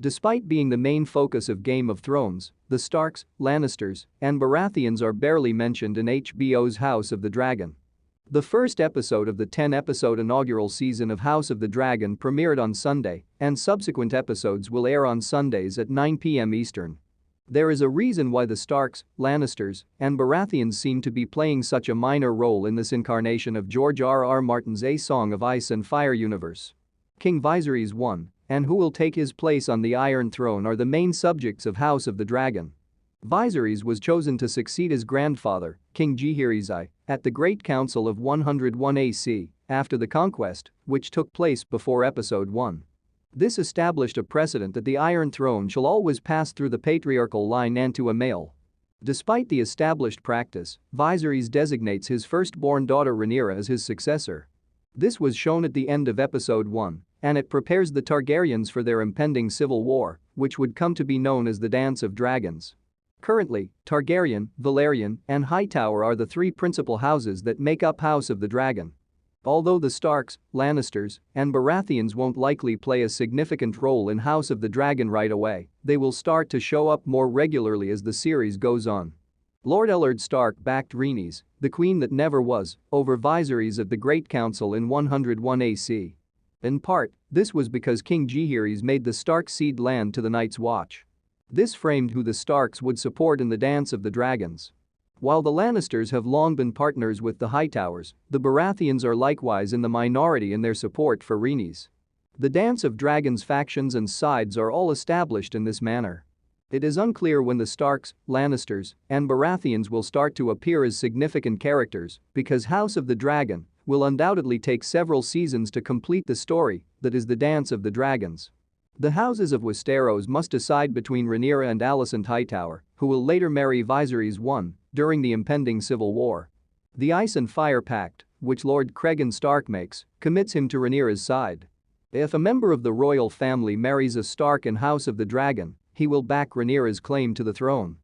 Despite being the main focus of Game of Thrones, the Starks, Lannisters, and Baratheons are barely mentioned in HBO's House of the Dragon. The first episode of the 10-episode inaugural season of House of the Dragon premiered on Sunday, and subsequent episodes will air on Sundays at 9 p.m. Eastern. There is a reason why the Starks, Lannisters, and Baratheons seem to be playing such a minor role in this incarnation of George R.R. Martin's A Song of Ice and Fire universe. King Viserys I, and who will take his place on the Iron Throne are the main subjects of House of the Dragon. Viserys was chosen to succeed his grandfather, King Jaehaerys I, at the Great Council of 101 AC, after the conquest, which took place before Episode 1. This established a precedent that the Iron Throne shall always pass through the patriarchal line and to a male. Despite the established practice, Viserys designates his firstborn daughter Rhaenyra as his successor. This was shown at the end of Episode 1, and it prepares the Targaryens for their impending civil war, which would come to be known as the Dance of Dragons. Currently, Targaryen, Valyrian, and Hightower are the three principal houses that make up House of the Dragon. Although the Starks, Lannisters, and Baratheons won't likely play a significant role in House of the Dragon right away, they will start to show up more regularly as the series goes on. Lord Ellard Stark backed Rhaenys, the queen that never was, over Viserys at the Great Council in 101 AC. In part, this was because King Jaehaerys made the Stark cede land to the Night's Watch. This framed who the Starks would support in the Dance of the Dragons. While the Lannisters have long been partners with the Hightowers, the Baratheons are likewise in the minority in their support for Rhaenys. The Dance of Dragons factions and sides are all established in this manner. It is unclear when the Starks, Lannisters, and Baratheons will start to appear as significant characters because House of the Dragon will undoubtedly take several seasons to complete the story that is the Dance of the Dragons. The houses of Westeros must decide between Rhaenyra and Alicent Hightower, who will later marry Viserys I during the impending civil war. The Ice and Fire Pact, which Lord Cregan Stark makes, commits him to Rhaenyra's side. If a member of the royal family marries a Stark in House of the Dragon, he will back Rhaenyra's claim to the throne.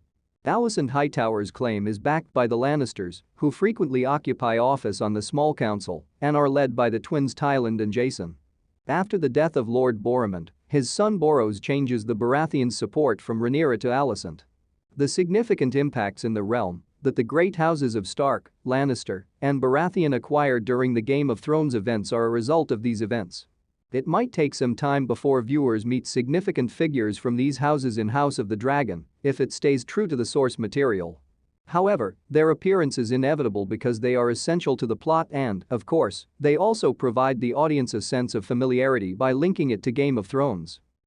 Alicent Hightower's claim is backed by the Lannisters, who frequently occupy office on the Small Council and are led by the twins Tywin and Jason. After the death of Lord Boromund, his son Boros changes the Baratheons' support from Rhaenyra to Alicent. The significant impacts in the realm that the great houses of Stark, Lannister, and Baratheon acquired during the Game of Thrones events are a result of these events. It might take some time before viewers meet significant figures from these houses in House of the Dragon if it stays true to the source material. However, their appearance is inevitable because they are essential to the plot and, of course, they also provide the audience a sense of familiarity by linking it to Game of Thrones.